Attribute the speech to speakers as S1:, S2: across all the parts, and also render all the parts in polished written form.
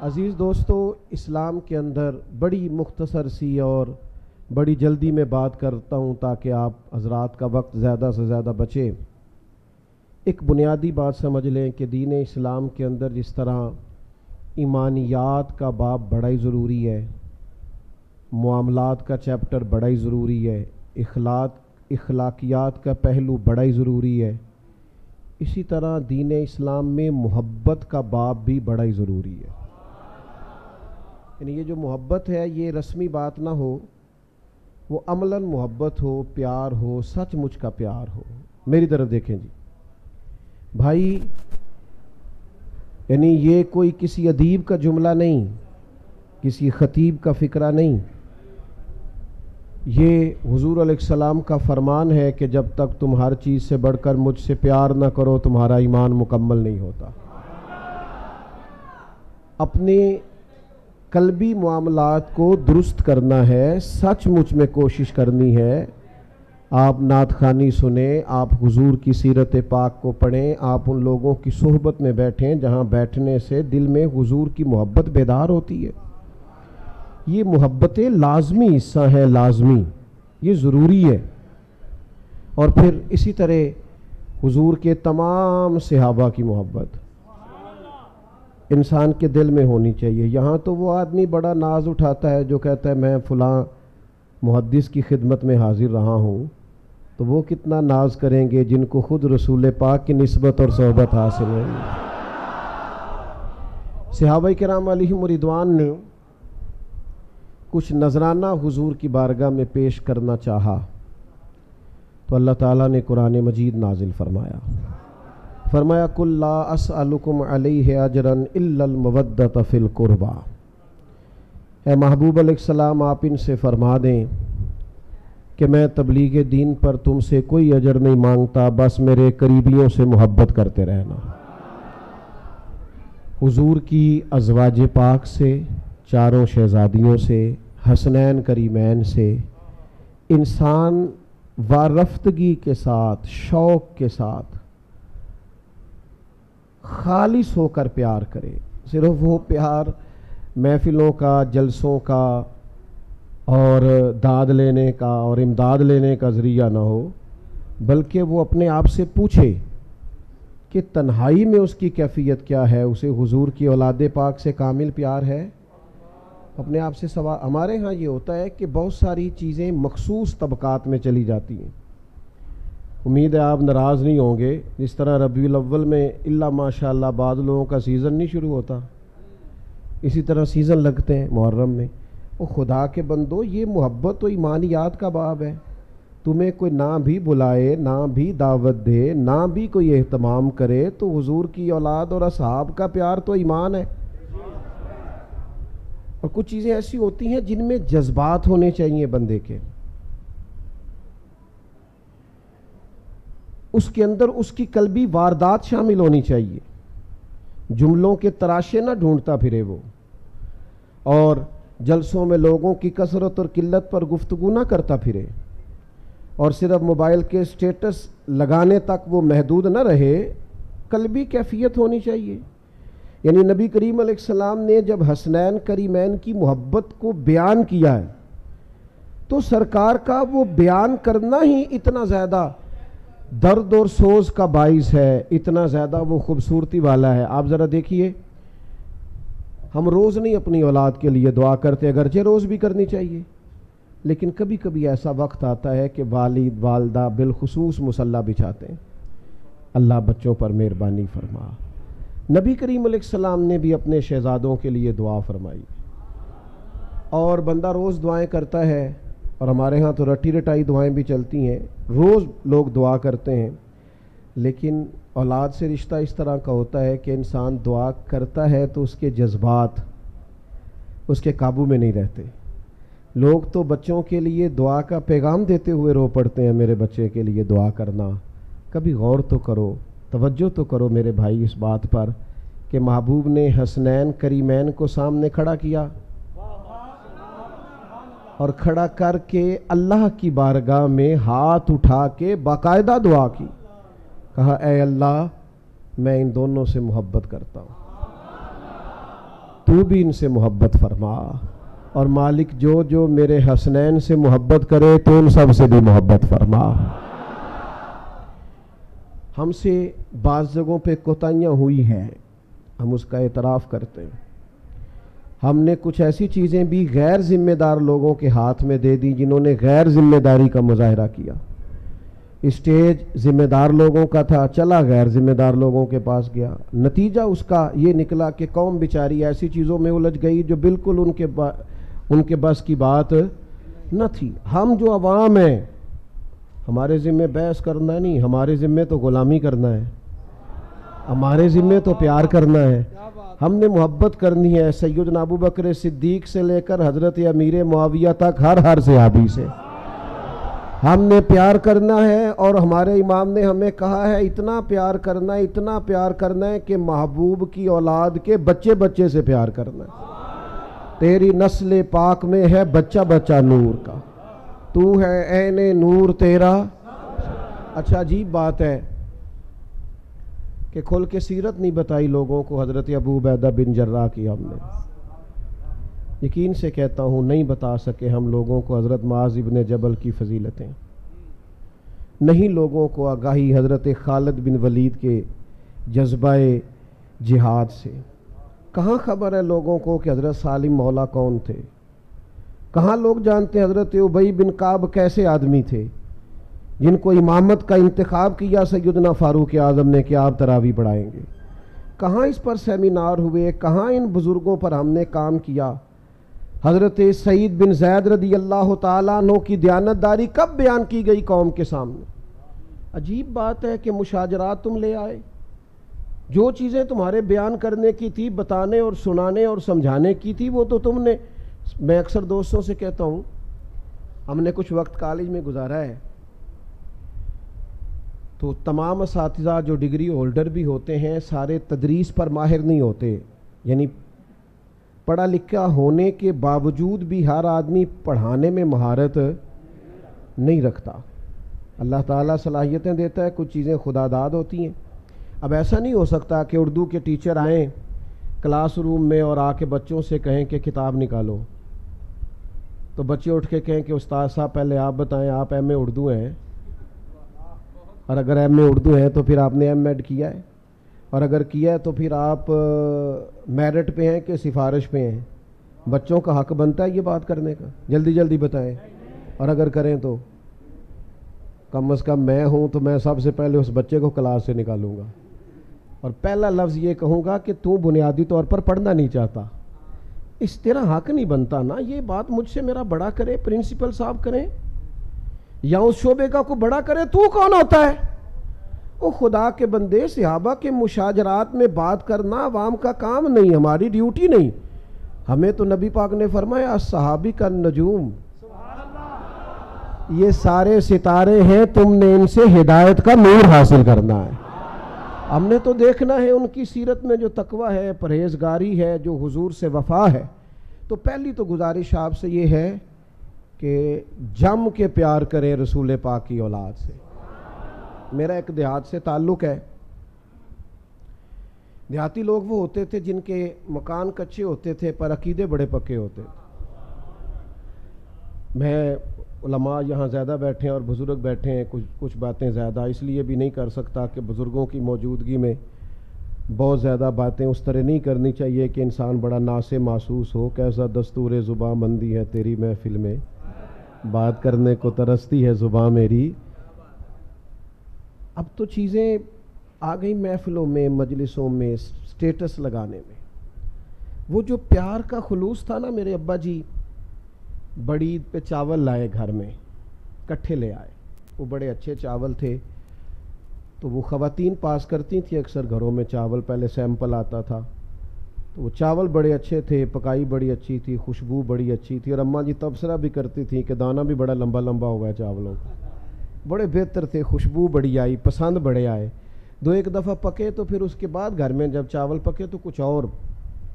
S1: عزیز دوستو، اسلام کے اندر بڑی مختصر سی اور بڑی جلدی میں بات کرتا ہوں تاکہ آپ حضرات کا وقت زیادہ سے زیادہ بچے۔ ایک بنیادی بات سمجھ لیں کہ دین اسلام کے اندر جس طرح ایمانیات کا باب بڑا ہی ضروری ہے، معاملات کا چیپٹر بڑا ہی ضروری ہے، اخلاقیات کا پہلو بڑا ہی ضروری ہے، اسی طرح دین اسلام میں محبت کا باب بھی بڑا ہی ضروری ہے۔ یعنی یہ جو محبت ہے یہ رسمی بات نہ ہو، وہ عملاً محبت ہو، پیار ہو، سچ مچ کا پیار ہو۔ میری طرف دیکھیں جی بھائی، یعنی یہ کوئی کسی ادیب کا جملہ نہیں، کسی خطیب کا فقرہ نہیں، یہ حضور علیہ السلام کا فرمان ہے کہ جب تک تم ہر چیز سے بڑھ کر مجھ سے پیار نہ کرو تمہارا ایمان مکمل نہیں ہوتا۔ اپنے قلبی معاملات کو درست کرنا ہے، سچ مچ میں کوشش کرنی ہے۔ آپ نعت خوانی سنیں، آپ حضور کی سیرت پاک کو پڑھیں، آپ ان لوگوں کی صحبت میں بیٹھیں جہاں بیٹھنے سے دل میں حضور کی محبت بیدار ہوتی ہے۔ یہ محبتیں لازمی حصہ ہیں، لازمی، یہ ضروری ہے۔ اور پھر اسی طرح حضور کے تمام صحابہ کی محبت انسان کے دل میں ہونی چاہیے۔ یہاں تو وہ آدمی بڑا ناز اٹھاتا ہے جو کہتا ہے میں فلاں محدث کی خدمت میں حاضر رہا ہوں، تو وہ کتنا ناز کریں گے جن کو خود رسول پاک کی نسبت اور صحبت حاصل ہے۔ صحابہ کرام علیہم رضوان نے کچھ نذرانہ حضور کی بارگاہ میں پیش کرنا چاہا تو اللہ تعالیٰ نے قرآن مجید نازل فرمایا قل لا اسألکم علیہ اجرا الا المودۃ فی القربى۔ اے محبوب علیہ السلام، آپ ان سے فرما دیں کہ میں تبلیغ دین پر تم سے کوئی اجر نہیں مانگتا، بس میرے قریبیوں سے محبت کرتے رہنا۔ حضور کی ازواج پاک سے، چاروں شہزادیوں سے، حسنین کریمین سے انسان وارفتگی کے ساتھ، شوق کے ساتھ، خالص ہو کر پیار کرے۔ صرف وہ پیار محفلوں کا، جلسوں کا اور داد لینے کا اور امداد لینے کا ذریعہ نہ ہو، بلکہ وہ اپنے آپ سے پوچھے کہ تنہائی میں اس کی کیفیت کیا ہے، اسے حضور کی اولاد پاک سے کامل پیار ہے۔ اپنے آپ سے سوال۔ ہمارے ہاں یہ ہوتا ہے کہ بہت ساری چیزیں مخصوص طبقات میں چلی جاتی ہیں۔ امید ہے آپ ناراض نہیں ہوں گے، جس طرح ربیع الاول میں الا ماشاءاللہ بعض لوگوں کا سیزن نہیں شروع ہوتا، اسی طرح سیزن لگتے ہیں محرم میں۔ وہ خدا کے بندو، یہ محبت و ایمانیات کا باب ہے۔ تمہیں کوئی نہ بھی بلائے، نہ بھی دعوت دے، نہ بھی کوئی اہتمام کرے، تو حضور کی اولاد اور اصحاب کا پیار تو ایمان ہے۔ اور کچھ چیزیں ایسی ہوتی ہیں جن میں جذبات ہونے چاہیے بندے کے، اس کے اندر اس کی قلبی واردات شامل ہونی چاہیے، جملوں کے تراشے نہ ڈھونڈتا پھرے وہ، اور جلسوں میں لوگوں کی کثرت اور قلت پر گفتگو نہ کرتا پھرے، اور صرف موبائل کے سٹیٹس لگانے تک وہ محدود نہ رہے۔ قلبی کیفیت ہونی چاہیے۔ یعنی نبی کریم علیہ السلام نے جب حسنین کریمین کی محبت کو بیان کیا ہے تو سرکار کا وہ بیان کرنا ہی اتنا زیادہ درد اور سوز کا باعث ہے، اتنا زیادہ وہ خوبصورتی والا ہے۔ آپ ذرا دیکھیے، ہم روز نہیں اپنی اولاد کے لیے دعا کرتے، اگرچہ روز بھی کرنی چاہیے، لیکن کبھی کبھی ایسا وقت آتا ہے کہ والد والدہ بالخصوص مصلی بچھاتے ہیں۔ اللہ بچوں پر مہربانی فرما۔ نبی کریم علیہ السلام نے بھی اپنے شہزادوں کے لیے دعا فرمائی، اور بندہ روز دعائیں کرتا ہے، اور ہمارے ہاں تو رٹی رٹائی دعائیں بھی چلتی ہیں، روز لوگ دعا کرتے ہیں، لیکن اولاد سے رشتہ اس طرح کا ہوتا ہے کہ انسان دعا کرتا ہے تو اس کے جذبات اس کے قابو میں نہیں رہتے۔ لوگ تو بچوں کے لیے دعا کا پیغام دیتے ہوئے رو پڑتے ہیں، میرے بچے کے لیے دعا کرنا۔ کبھی غور تو کرو، توجہ تو کرو میرے بھائی اس بات پر کہ محبوب نے حسنین کریمین کو سامنے کھڑا کیا اور کھڑا کر کے اللہ کی بارگاہ میں ہاتھ اٹھا کے باقاعدہ دعا کی، کہا اے اللہ میں ان دونوں سے محبت کرتا ہوں۔ تو بھی ان سے محبت فرما، اور مالک جو جو میرے حسنین سے محبت کرے تو ان سب سے بھی محبت فرما۔ ہم سے بعض جگہوں پہ کوتاہیاں ہوئی ہیں، ہم اس کا اعتراف کرتے ہیں۔ ہم نے کچھ ایسی چیزیں بھی غیر ذمہ دار لوگوں کے ہاتھ میں دے دی جنہوں نے غیر ذمہ داری کا مظاہرہ کیا۔ اسٹیج ذمہ دار لوگوں کا تھا، چلا غیر ذمہ دار لوگوں کے پاس گیا، نتیجہ اس کا یہ نکلا کہ قوم بیچاری ایسی چیزوں میں الجھ گئی جو بالکل ان کے بس کی بات نہ تھی۔ ہم جو عوام ہیں، ہمارے ذمہ بحث کرنا نہیں، ہمارے ذمہ تو غلامی کرنا ہے، ہمارے ذمہ تو پیار کرنا ہے۔ ہم نے محبت کرنی ہے سیدنا ابو بکر صدیق سے لے کر حضرت امیر معاویہ تک، ہر صحابی سے ہم نے پیار کرنا ہے، اور ہمارے امام نے ہمیں کہا ہے اتنا پیار کرنا ہے، اتنا پیار کرنا ہے کہ محبوب کی اولاد کے بچے بچے سے پیار کرنا ہے۔ تیری نسل پاک میں ہے بچہ بچہ نور کا، تو ہے عین نور تیرا۔ اچھا عجیب بات ہے کہ کھل کے سیرت نہیں بتائی لوگوں کو حضرت ابو عبیدہ بن جراح کی۔ ہم نے یقین سے کہتا ہوں نہیں بتا سکے ہم لوگوں کو حضرت معاذ ابن جبل کی فضیلتیں، نہیں لوگوں کو آگاہی حضرت خالد بن ولید کے جذبہ جہاد سے۔ کہاں خبر ہے لوگوں کو کہ حضرت سالم مولا کون تھے؟ کہاں لوگ جانتے ہیں حضرت ابی بن کعب کیسے آدمی تھے جن کو امامت کا انتخاب کیا سیدنا فاروق اعظم نے کہ آپ تراویح پڑھائیں گے؟ کہاں اس پر سیمینار ہوئے؟ کہاں ان بزرگوں پر ہم نے کام کیا؟ حضرت سعید بن زید رضی اللہ تعالیٰ عنہ کی دیانتداری کب بیان کی گئی قوم کے سامنے؟ عجیب بات ہے کہ مشاجرات تم لے آئے، جو چیزیں تمہارے بیان کرنے کی تھی، بتانے اور سنانے اور سمجھانے کی تھی، وہ تو تم نے۔ میں اکثر دوستوں سے کہتا ہوں، ہم نے کچھ وقت کالج میں گزارا ہے، تو تمام اساتذہ جو ڈگری ہولڈر بھی ہوتے ہیں سارے تدریس پر ماہر نہیں ہوتے، یعنی پڑھا لکھا ہونے کے باوجود بھی ہر آدمی پڑھانے میں مہارت نہیں رکھتا۔ اللہ تعالیٰ صلاحیتیں دیتا ہے، کچھ چیزیں خدا داد ہوتی ہیں۔ اب ایسا نہیں ہو سکتا کہ اردو کے ٹیچر آئیں کلاس روم میں اور آ کے بچوں سے کہیں کہ کتاب نکالو، تو بچے اٹھ کے کہیں کہ استاد صاحب پہلے آپ بتائیں آپ ایم اے اردو ہیں، اور اگر ایم اے اردو ہے تو پھر آپ نے ایم ایڈ کیا ہے، اور اگر کیا ہے تو پھر آپ میرٹ پہ ہیں کہ سفارش پہ ہیں؟ بچوں کا حق بنتا ہے یہ بات کرنے کا، جلدی جلدی بتائیں، اور اگر کریں تو کم از کم میں ہوں تو میں سب سے پہلے اس بچے کو کلاس سے نکالوں گا، اور پہلا لفظ یہ کہوں گا کہ تو بنیادی طور پر پڑھنا نہیں چاہتا، اس طرح حق نہیں بنتا نا۔ یہ بات مجھ سے میرا بڑا کرے پرنسپل صاحب کریں یا اس شعبے کا کوئی بڑا کرے، تو کون ہوتا ہے؟ وہ خدا کے بندے، صحابہ کے مشاجرات میں بات کرنا عوام کا کام نہیں، ہماری ڈیوٹی نہیں۔ ہمیں تو نبی پاک نے فرمایا صحابی کا نجوم، یہ سارے ستارے ہیں، تم نے ان سے ہدایت کا نور حاصل کرنا ہے۔ ہم نے تو دیکھنا ہے ان کی سیرت میں جو تقویٰ ہے، پرہیزگاری ہے، جو حضور سے وفا ہے۔ تو پہلی تو گزارش آپ سے یہ ہے کہ جم کے پیار کریں رسول پاک کی اولاد سے۔ میرا ایک دیہات سے تعلق ہے، دیہاتی لوگ وہ ہوتے تھے جن کے مکان کچے ہوتے تھے پر عقیدے بڑے پکے ہوتے تھے۔ میں علماء یہاں زیادہ بیٹھے ہیں اور بزرگ بیٹھے ہیں، کچھ باتیں زیادہ اس لیے بھی نہیں کر سکتا کہ بزرگوں کی موجودگی میں بہت زیادہ باتیں اس طرح نہیں کرنی چاہیے کہ انسان بڑا ناسے محسوس ہو۔ کیسا دستور زباں مندی ہے تیری محفل میں، بات کرنے کو ترستی ہے زباں میری۔ اب تو چیزیں آ گئی محفلوں میں، مجلسوں میں، سٹیٹس لگانے میں۔ وہ جو پیار کا خلوص تھا نا، میرے ابا جی بڑی عید پہ چاول لائے گھر میں، کٹھے لے آئے، وہ بڑے اچھے چاول تھے، تو وہ خواتین پاس کرتی تھیں اکثر گھروں میں چاول، پہلے سیمپل آتا تھا، تو وہ چاول بڑے اچھے تھے، پکائی بڑی اچھی تھی، خوشبو بڑی اچھی تھی، اور اماں جی تبصرہ بھی کرتی تھیں کہ دانہ بھی بڑا لمبا لمبا ہوا ہے چاولوں کا، بڑے بہتر تھے، خوشبو بڑی آئی، پسند بڑے آئے۔ دو ایک دفعہ پکے تو پھر اس کے بعد گھر میں جب چاول پکے تو کچھ اور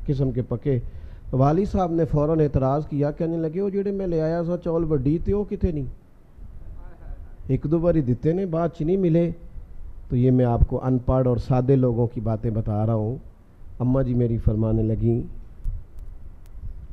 S1: قسم کے پکے، والد صاحب نے فوراً اعتراض کیا، کہنے لگے وہ جڑے میں لے آیا سا چاول وڈی تے وہ کتے نہیں، ایک دو باری دیتے نے بعد چ نہیں ملے۔ تو یہ میں آپ کو ان پڑھ اور سادے لوگوں کی باتیں بتا رہا ہوں۔ اماں جی میری فرمانے لگیں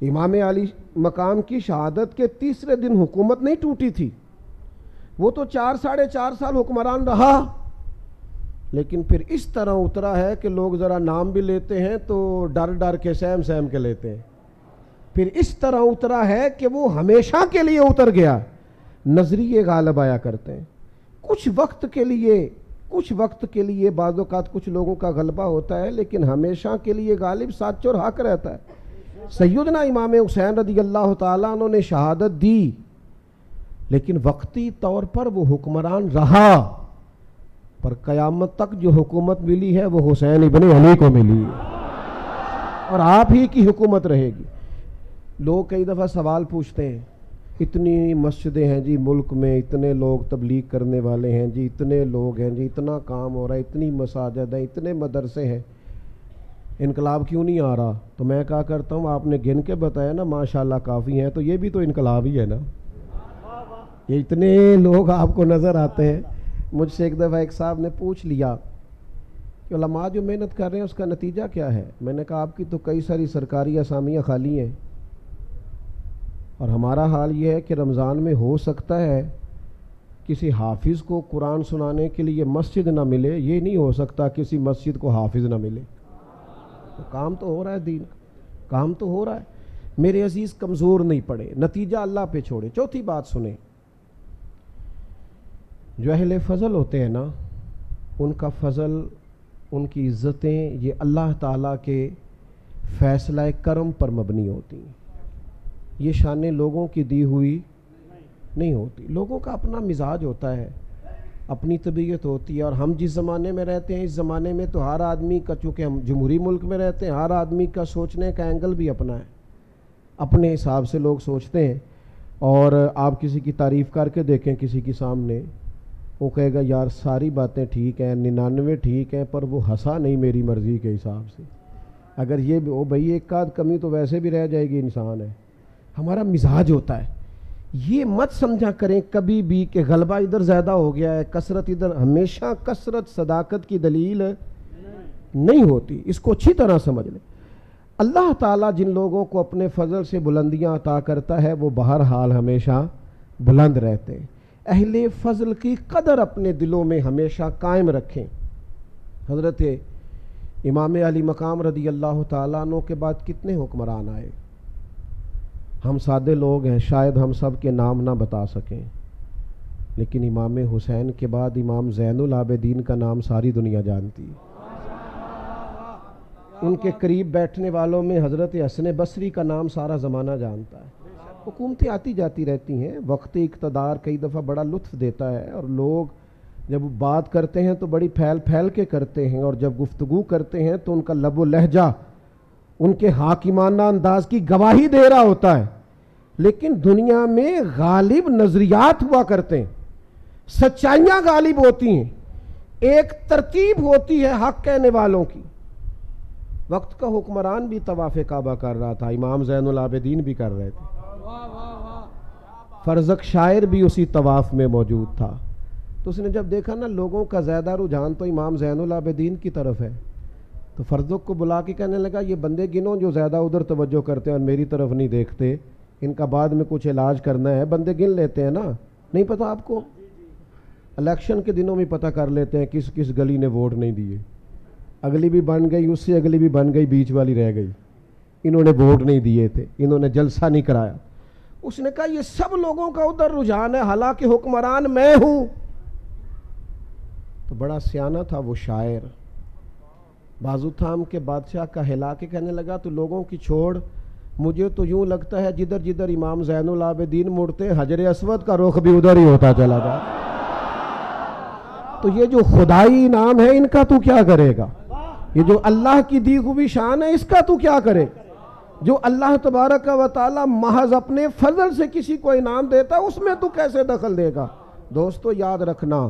S1: امام علی مقام کی شہادت کے تیسرے دن حکومت نہیں ٹوٹی تھی، وہ تو 4 سال حکمران رہا، لیکن پھر اس طرح اترا ہے کہ لوگ ذرا نام بھی لیتے ہیں تو ڈر ڈر کے سہم کے لیتے ہیں، پھر اس طرح اترا ہے کہ وہ ہمیشہ کے لیے اتر گیا۔ نظریے غالب آیا کرتے ہیں، کچھ وقت کے لیے بعض اوقات کچھ لوگوں کا غلبہ ہوتا ہے، لیکن ہمیشہ کے لیے غالب سچ اور حق رہتا ہے۔ سیدنا امام حسین رضی اللہ تعالیٰ عنہ نے شہادت دی، لیکن وقتی طور پر وہ حکمران رہا، پر قیامت تک جو حکومت ملی ہے وہ حسین ابن علی کو ملی اور آپ ہی کی حکومت رہے گی۔ لوگ کئی دفعہ سوال پوچھتے ہیں، اتنی مسجدیں ہیں جی ملک میں، اتنے لوگ تبلیغ کرنے والے ہیں جی، اتنے لوگ ہیں جی، اتنا کام ہو رہا ہے، اتنی مساجد ہیں، اتنے مدرسے ہیں، انقلاب کیوں نہیں آ رہا؟ تو میں کہا کرتا ہوں آپ نے گن کے بتایا نا ماشاءاللہ کافی ہیں، تو یہ بھی تو انقلاب ہی ہے نا، یہ اتنے لوگ آپ کو نظر آتے ہیں۔ مجھ سے ایک دفعہ ایک صاحب نے پوچھ لیا کہ علماء جو محنت کر رہے ہیں اس کا نتیجہ کیا ہے؟ میں نے کہا آپ کی تو کئی ساری سرکاری اسامیاں خالی ہیں، اور ہمارا حال یہ ہے کہ رمضان میں ہو سکتا ہے کسی حافظ کو قرآن سنانے کے لیے مسجد نہ ملے، یہ نہیں ہو سکتا کسی مسجد کو حافظ نہ ملے۔ تو کام تو ہو رہا ہے، دین کام تو ہو رہا ہے۔ میرے عزیز کمزور نہیں پڑے، نتیجہ اللہ پہ چھوڑے۔ چوتھی بات سنیں، جو اہل فضل ہوتے ہیں نا، ان کا فضل، ان کی عزتیں یہ اللہ تعالیٰ کے فیصلہ کرم پر مبنی ہوتی ہیں، یہ شان لوگوں کی دی ہوئی نہیں ہوتی۔ لوگوں کا اپنا مزاج ہوتا ہے، اپنی طبیعت ہوتی ہے، اور ہم جس زمانے میں رہتے ہیں اس زمانے میں تو ہر آدمی کا، چونکہ ہم جمہوری ملک میں رہتے ہیں، ہر آدمی کا سوچنے کا اینگل بھی اپنا ہے، اپنے حساب سے لوگ سوچتے ہیں۔ اور آپ کسی کی تعریف کر کے دیکھیں کسی کے سامنے، وہ کہے گا یار ساری باتیں ٹھیک ہیں، 99 ٹھیک ہیں، پر وہ ہنسا نہیں میری مرضی کے حساب سے۔ اگر یہ بھی بھئی ایک آدھ کمی تو ویسے بھی رہ جائے گی، انسان ہے، ہمارا مزاج ہوتا ہے۔ یہ مت سمجھا کریں کبھی بھی کہ غلبہ ادھر زیادہ ہو گیا ہے، کثرت ادھر، ہمیشہ کثرت صداقت کی دلیل نہیں ہوتی، اس کو اچھی طرح سمجھ لیں۔ اللہ تعالیٰ جن لوگوں کو اپنے فضل سے بلندیاں عطا کرتا ہے وہ بہرحال ہمیشہ بلند رہتے ہیں۔ اہل فضل کی قدر اپنے دلوں میں ہمیشہ قائم رکھیں۔ حضرت امام علی مقام رضی اللہ تعالیٰ عنہ کے بعد کتنے حکمران آئے؟ ہم سادے لوگ ہیں، شاید ہم سب کے نام نہ بتا سکیں، لیکن امام حسین کے بعد امام زین العابدین کا نام ساری دنیا جانتی ہے۔ ان کے قریب بیٹھنے والوں میں حضرت حسن بصری کا نام سارا زمانہ جانتا ہے۔ حکومتیں آتی جاتی رہتی ہیں، وقتی اقتدار کئی دفعہ بڑا لطف دیتا ہے، اور لوگ جب بات کرتے ہیں تو بڑی پھیل کے کرتے ہیں، اور جب گفتگو کرتے ہیں تو ان کا لب و لہجہ ان کے حاکمانہ انداز کی گواہی دے رہا ہوتا ہے۔ لیکن دنیا میں غالب نظریات ہوا کرتے ہیں، سچائیاں غالب ہوتی ہیں، ایک ترتیب ہوتی ہے حق کہنے والوں کی۔ وقت کا حکمران بھی طواف کعبہ کر رہا تھا، امام زین العابدین بھی کر رہے تھے، فرزق شاعر بھی اسی طواف میں موجود تھا۔ تو اس نے جب دیکھا نا لوگوں کا زیادہ رجحان تو امام زین العابدین کی طرف ہے، تو فرزق کو بلا کے کہنے لگا یہ بندے گنو جو زیادہ ادھر توجہ کرتے ہیں اور میری طرف نہیں دیکھتے، ان کا بعد میں کچھ علاج کرنا ہے۔ بندے گن لیتے ہیں نا، نہیں پتا آپ کو؟ الیکشن کے دنوں میں پتہ کر لیتے ہیں کس کس گلی نے ووٹ نہیں دیے، اگلی بھی بن گئی، اس سے اگلی بھی بن گئی، بیچ والی رہ گئی، انہوں نے ووٹ نہیں دیے تھے، انہوں نے جلسہ نہیں کرایا۔ اس نے کہا یہ سب لوگوں کا ادھر رجحان ہے، حالانکہ حکمران میں ہوں۔ تو بڑا سیانہ تھا وہ شاعر، بازو تھام کے بادشاہ کا ہلا کے کہنے لگا تو لوگوں کی چھوڑ، مجھے تو یوں لگتا ہے جدھر جدھر امام زین العابدین مڑتے حجر اسود کا رخ بھی ادھر ہی ہوتا چلا جا۔ تو یہ جو خدائی انعام ہے ان کا تو کیا کرے گا؟ یہ جو اللہ کی دی ہوئی شان ہے اس کا تو کیا کرے؟ جو اللہ تبارک و تعالی محض اپنے فضل سے کسی کو انعام دیتا اس میں تو کیسے دخل دے گا؟ دوستو یاد رکھنا،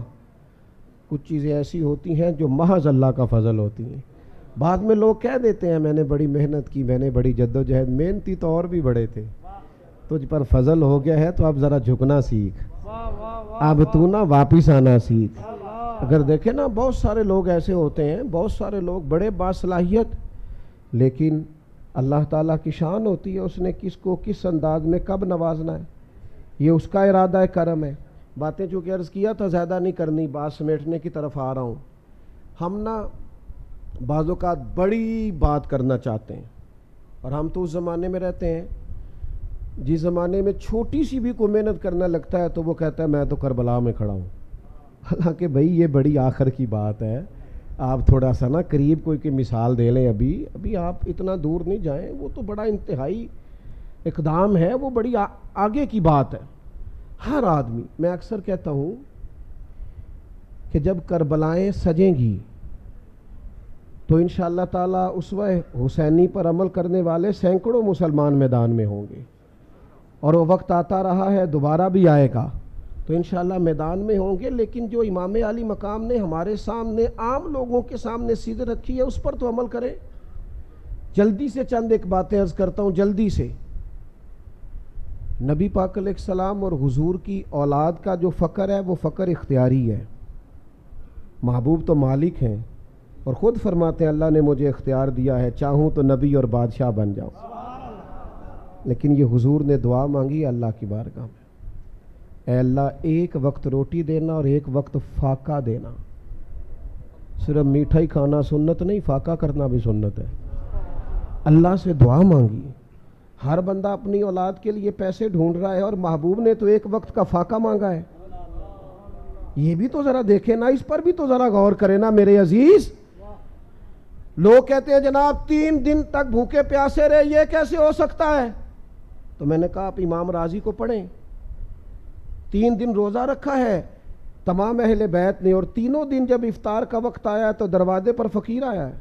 S1: کچھ چیزیں ایسی ہوتی ہیں جو محض اللہ کا فضل ہوتی ہیں۔ بعد میں لوگ کہہ دیتے ہیں میں نے بڑی محنت کی، میں نے بڑی جد و جہد، محنتی تو اور بھی بڑے تھے، تجھ پر فضل ہو گیا ہے تو اب ذرا جھکنا سیکھ، اب تو نہ واپس آنا سیکھ۔ اگر دیکھیں نا بہت سارے لوگ ایسے ہوتے ہیں، بہت سارے لوگ بڑے باصلاحیت، لیکن اللہ تعالیٰ کی شان ہوتی ہے، اس نے کس کو کس انداز میں کب نوازنا ہے، یہ اس کا ارادہ کرم ہے۔ باتیں چونکہ عرض کیا تھا زیادہ نہیں کرنی، بات سمیٹنے کی طرف آ رہا ہوں۔ ہم نا بعض اوقات بڑی بات کرنا چاہتے ہیں، اور ہم تو اس زمانے میں رہتے ہیں جس زمانے میں چھوٹی سی بھی کوئی محنت کرنا لگتا ہے تو وہ کہتا ہے میں تو کربلا میں کھڑا ہوں۔ حالانکہ بھائی یہ بڑی آخر کی بات ہے، آپ تھوڑا سا نا قریب کوئی کی مثال دے لیں، ابھی آپ اتنا دور نہیں جائیں، وہ تو بڑا انتہائی اقدام ہے، وہ بڑی آگے کی بات ہے۔ ہر آدمی، میں اکثر کہتا ہوں کہ جب کربلائیں سجیں گی تو انشاءاللہ تعالیٰ اسوہ حسینی پر عمل کرنے والے سینکڑوں مسلمان میدان میں ہوں گے، اور وہ وقت آتا رہا ہے، دوبارہ بھی آئے گا، تو انشاءاللہ میدان میں ہوں گے۔ لیکن جو امام علی مقام نے ہمارے سامنے عام لوگوں کے سامنے سیدھ رکھی ہے اس پر تو عمل کریں۔ جلدی سے چند ایک باتیں عرض کرتا ہوں، جلدی سے۔ نبی پاک علیہ السلام اور حضور کی اولاد کا جو فقر ہے وہ فقر اختیاری ہے۔ محبوب تو مالک ہیں اور خود فرماتے ہیں اللہ نے مجھے اختیار دیا ہے، چاہوں تو نبی اور بادشاہ بن جاؤں، لیکن یہ حضور نے دعا مانگی اللہ کی بارگاہ میں، اے اللہ ایک وقت روٹی دینا اور ایک وقت فاقہ دینا۔ صرف میٹھا ہی کھانا سنت نہیں، فاقہ کرنا بھی سنت ہے۔ اللہ سے دعا مانگی۔ ہر بندہ اپنی اولاد کے لیے پیسے ڈھونڈ رہا ہے اور محبوب نے تو ایک وقت کا فاقہ مانگا ہے۔ یہ بھی تو ذرا دیکھیں نا، اس پر بھی تو ذرا غور کریں نا میرے عزیز۔ لوگ کہتے ہیں جناب 3 دن تک بھوکے پیاسے رہے، یہ کیسے ہو سکتا ہے؟ تو میں نے کہا آپ امام راضی کو پڑھیں، 3 دن روزہ رکھا ہے تمام اہل بیت نے، اور تینوں دن جب افطار کا وقت آیا تو دروازے پر فقیر آیا ہے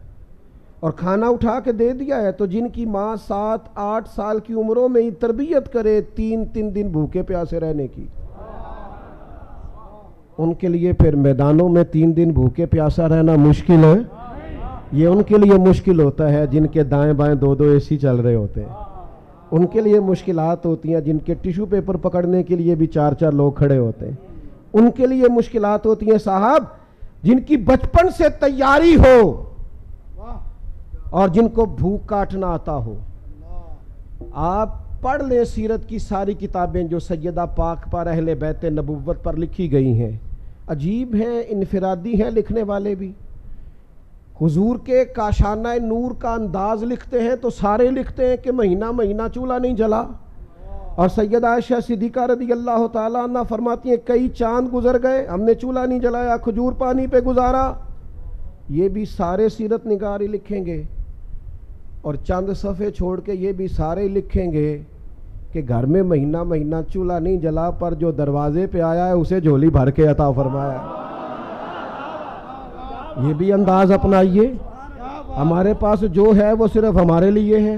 S1: اور کھانا اٹھا کے دے دیا ہے۔ تو جن کی ماں 7-8 سال کی عمروں میں ہی تربیت کرے 3 دن بھوکے پیاسے رہنے کی، ان کے لیے پھر میدانوں میں 3 دن بھوکے پیاسا رہنا مشکل ہے۔ یہ ان کے لیے مشکل ہوتا ہے جن کے دائیں بائیں 2 اے سی چل رہے ہوتے ہیں، ان کے لیے مشکلات ہوتی ہیں جن کے ٹیشو پیپر پکڑنے کے لیے بھی 4 لوگ کھڑے ہوتے ہیں، ان کے لیے مشکلات ہوتی ہیں صاحب جن کی بچپن سے تیاری ہو اور جن کو بھوک کاٹنا آتا ہو۔ آپ پڑھ لیں سیرت کی ساری کتابیں جو سیدہ پاک پر اہل بیت نبوت پر لکھی گئی ہیں، عجیب ہیں، انفرادی ہیں لکھنے والے بھی۔ حضور کے کاشانہ نور کا انداز لکھتے ہیں تو سارے لکھتے ہیں کہ مہینہ مہینہ چولہا نہیں جلا، اور سیدہ عائشہ صدیقہ رضی اللہ تعالیٰ عنہ فرماتی ہیں کئی چاند گزر گئے ہم نے چولہا نہیں جلایا، کھجور پانی پہ گزارا۔ یہ بھی سارے سیرت نگاری لکھیں گے، اور چند صفحے چھوڑ کے یہ بھی سارے لکھیں گے کہ گھر میں مہینہ مہینہ چولہا نہیں جلا، پر جو دروازے پہ آیا ہے اسے جھولی بھر کے عطا فرمایا۔ یہ بھی انداز اپنائیے۔ ہمارے پاس جو ہے وہ صرف ہمارے لیے ہے،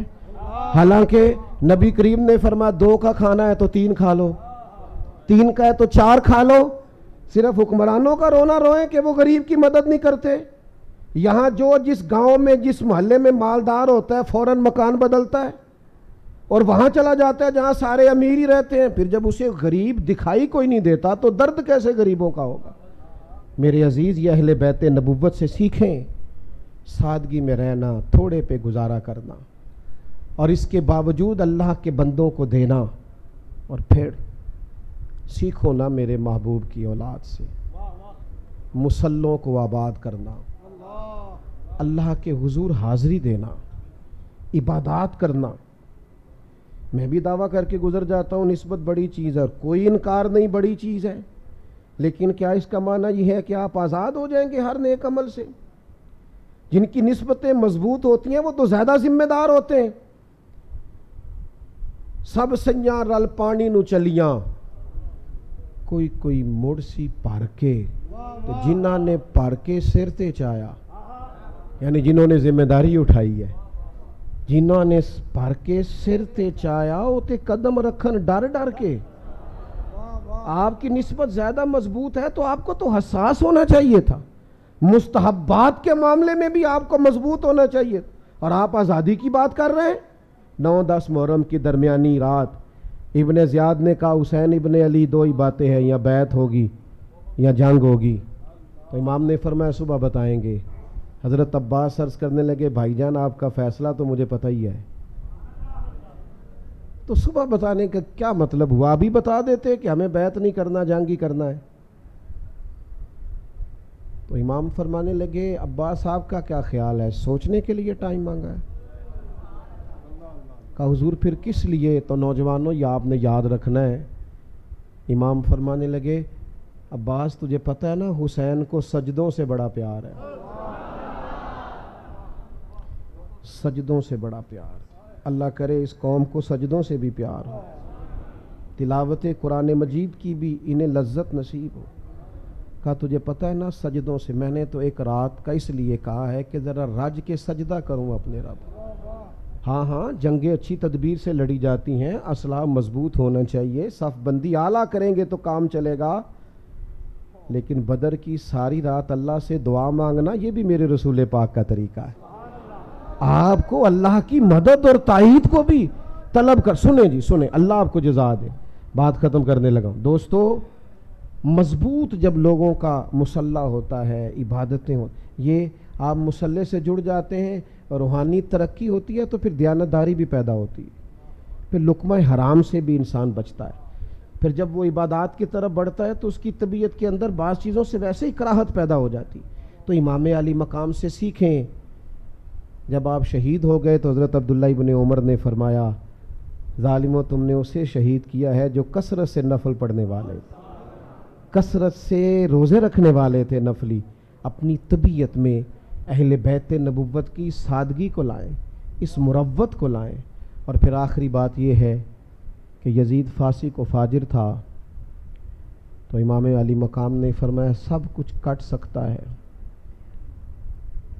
S1: حالانکہ نبی کریم نے فرمایا 2 کا کھانا ہے تو 3 کھا لو، 3 کا ہے تو 4 کھا لو۔ صرف حکمرانوں کا رونا روئیں کہ وہ غریب کی مدد نہیں کرتے۔ یہاں جو جس گاؤں میں جس محلے میں مالدار ہوتا ہے فوراً مکان بدلتا ہے اور وہاں چلا جاتا ہے جہاں سارے امیر ہی رہتے ہیں، پھر جب اسے غریب دکھائی کوئی نہیں دیتا تو درد کیسے غریبوں کا ہوگا؟ میرے عزیز یہ اہل بیت نبوت سے سیکھیں، سادگی میں رہنا، تھوڑے پہ گزارا کرنا، اور اس کے باوجود اللہ کے بندوں کو دینا، اور پھر سیکھو نا میرے محبوب کی اولاد سے مسلوں کو آباد کرنا، اللہ کے حضور حاضری دینا، عبادات کرنا۔ میں بھی دعویٰ کر کے گزر جاتا ہوں نسبت بڑی چیز ہے، کوئی انکار نہیں بڑی چیز ہے، لیکن کیا اس کا معنی یہ ہے کہ آپ آزاد ہو جائیں گے ہر نیک عمل سے؟ جن کی نسبتیں مضبوط ہوتی ہیں وہ تو زیادہ ذمہ دار ہوتے ہیں۔ سب سیاں رل پانی نو چلیاں، کوئی مڑ سی پھر کے، تو جنہاں نے پھر کے سر تے چایا، یعنی جنہوں نے ذمہ داری اٹھائی ہے، جنہوں نے پھر کے سر تے چایا وہ تے قدم رکھن ڈر ڈر کے۔ آپ کی نسبت زیادہ مضبوط ہے تو آپ کو تو حساس ہونا چاہیے تھا، مستحبات کے معاملے میں بھی آپ کو مضبوط ہونا چاہیے، اور آپ آزادی کی بات کر رہے ہیں۔ 9-10 محرم کی درمیانی رات ابن زیاد نے کہا حسین ابن علی 2 ہی باتیں ہیں، یا بیعت ہوگی یا جنگ ہوگی، تو امام نے فرمایا صبح بتائیں گے۔ حضرت عباس عرض کرنے لگے بھائی جان آپ کا فیصلہ تو مجھے پتہ ہی ہے، تو صبح بتانے کا کیا مطلب ہوا؟ ابھی بتا دیتے کہ ہمیں بیعت نہیں کرنا، جنگ ہی کرنا ہے۔ تو امام فرمانے لگے عباس صاحب کا کیا خیال ہے؟ سوچنے کے لیے ٹائم مانگا ہے۔ کہا حضور پھر کس لیے؟ تو نوجوانوں یہ آپ نے یاد رکھنا ہے۔ امام فرمانے لگے عباس تجھے پتہ ہے نا حسین کو سجدوں سے بڑا پیار ہے، سجدوں سے بڑا پیار۔ اللہ کرے اس قوم کو سجدوں سے بھی پیار ہو، تلاوت قرآن مجید کی بھی انہیں لذت نصیب ہو۔ کہا تجھے پتہ ہے نا سجدوں سے؟ میں نے تو ایک رات کا اس لیے کہا ہے کہ ذرا رج کے سجدہ کروں اپنے رب۔ ہاں جنگیں اچھی تدبیر سے لڑی جاتی ہیں، اسلحہ مضبوط ہونا چاہیے، صف بندی اعلیٰ کریں گے تو کام چلے گا، لیکن بدر کی ساری رات اللہ سے دعا مانگنا یہ بھی میرے رسول پاک کا طریقہ ہے۔ آپ کو اللہ کی مدد اور تائید کو بھی طلب کر۔ سنیں جی سنیں، اللہ آپ کو جزا دے۔ بات ختم کرنے لگا ہوں دوستو، مضبوط جب لوگوں کا مسلح ہوتا ہے، عبادتیں یہ آپ مسلح سے جڑ جاتے ہیں، روحانی ترقی ہوتی ہے تو پھر دیانتداری بھی پیدا ہوتی ہے، پھر لقمہ حرام سے بھی انسان بچتا ہے، پھر جب وہ عبادات کی طرف بڑھتا ہے تو اس کی طبیعت کے اندر بعض چیزوں سے ویسے ہی کراہت پیدا ہو جاتی۔ تو امام علی مقام سے سیکھیں۔ جب آپ شہید ہو گئے تو حضرت عبداللہ ابن عمر نے فرمایا ظالموں تم نے اسے شہید کیا ہے جو کثرت سے نفل پڑھنے والے تھے، کثرت سے روزے رکھنے والے تھے نفلی۔ اپنی طبیعت میں اہل بیت نبوت کی سادگی کو لائیں، اس مروت کو لائیں۔ اور پھر آخری بات یہ ہے کہ یزید فاسق و فاجر تھا، تو امام علی مقام نے فرمایا سب کچھ کٹ سکتا ہے،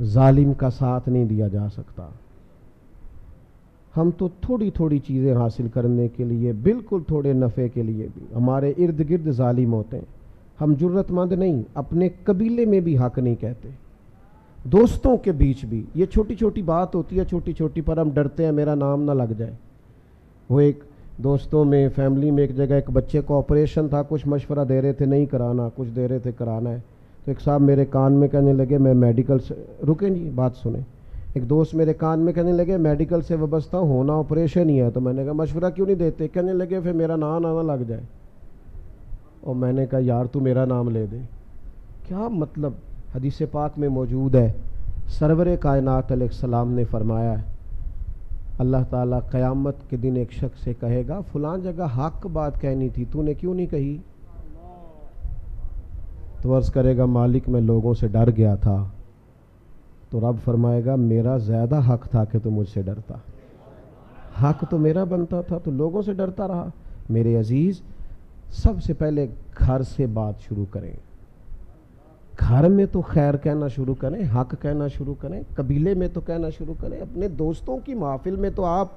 S1: ظالم کا ساتھ نہیں دیا جا سکتا۔ ہم تو تھوڑی تھوڑی چیزیں حاصل کرنے کے لیے، بالکل تھوڑے نفع کے لیے بھی ہمارے ارد گرد ظالم ہوتے ہیں۔ ہم جرت مند نہیں، اپنے قبیلے میں بھی حق نہیں کہتے، دوستوں کے بیچ بھی یہ چھوٹی چھوٹی بات ہوتی ہے، چھوٹی چھوٹی پر ہم ڈرتے ہیں میرا نام نہ لگ جائے۔ وہ ایک دوستوں میں فیملی میں ایک جگہ ایک بچے کو آپریشن تھا، کچھ مشورہ دے رہے تھے نہیں کرانا، کچھ دے رہے تھے کرانا ہے، تو ایک صاحب میرے کان میں کہنے لگے میں میڈیکل سے، رکیں جی بات سنیں، ایک دوست میرے کان میں کہنے لگے میڈیکل سے وابستہ ہونا آپریشن ہی ہے، تو میں نے کہا مشورہ کیوں نہیں دیتے؟ کہنے لگے پھر میرا نام نہ لگ جائے، اور میں نے کہا یار تو میرا نام لے دے۔ کیا مطلب؟ حدیث پاک میں موجود ہے، سرور کائنات علیہ السلام نے فرمایا ہے اللہ تعالیٰ قیامت کے دن ایک شخص سے کہے گا فلاں جگہ حق بات کہنی تھی تو نے کیوں نہیں کہی؟ تو عرض کرے گا مالک میں لوگوں سے ڈر گیا تھا، تو رب فرمائے گا میرا زیادہ حق تھا کہ تو مجھ سے ڈرتا، حق تو میرا بنتا تھا تو لوگوں سے ڈرتا رہا۔ میرے عزیز سب سے پہلے گھر سے بات شروع کریں، گھر میں تو خیر کہنا شروع کریں، حق کہنا شروع کریں، قبیلے میں تو کہنا شروع کریں، اپنے دوستوں کی محفل میں تو آپ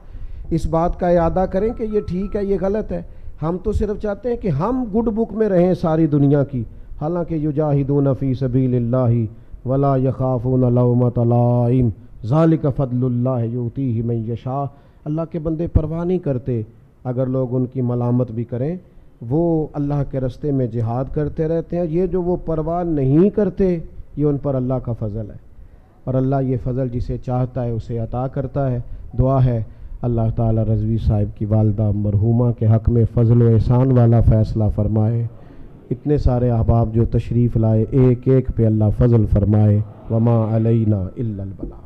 S1: اس بات کا اعادہ کریں کہ یہ ٹھیک ہے یہ غلط ہے۔ ہم تو صرف چاہتے ہیں کہ ہم گڈ بک میں رہیں ساری دنیا کی، حالانکہ یجاہدون فی سبیل اللہ ولا یخافون لومۃ لائم ذالک فضل اللہ یؤتیہ من یشاء۔ اللہ کے بندے پرواہ نہیں کرتے اگر لوگ ان کی ملامت بھی کریں، وہ اللہ کے راستے میں جہاد کرتے رہتے ہیں۔ یہ جو وہ پرواہ نہیں کرتے یہ ان پر اللہ کا فضل ہے، اور اللہ یہ فضل جسے چاہتا ہے اسے عطا کرتا ہے۔ دعا ہے اللہ تعالیٰ رضوی صاحب کی والدہ مرحومہ کے حق میں فضل و احسان والا فیصلہ فرمائے، اتنے سارے احباب جو تشریف لائے ایک ایک پہ اللہ فضل فرمائے، وما علینا الا البلاغ۔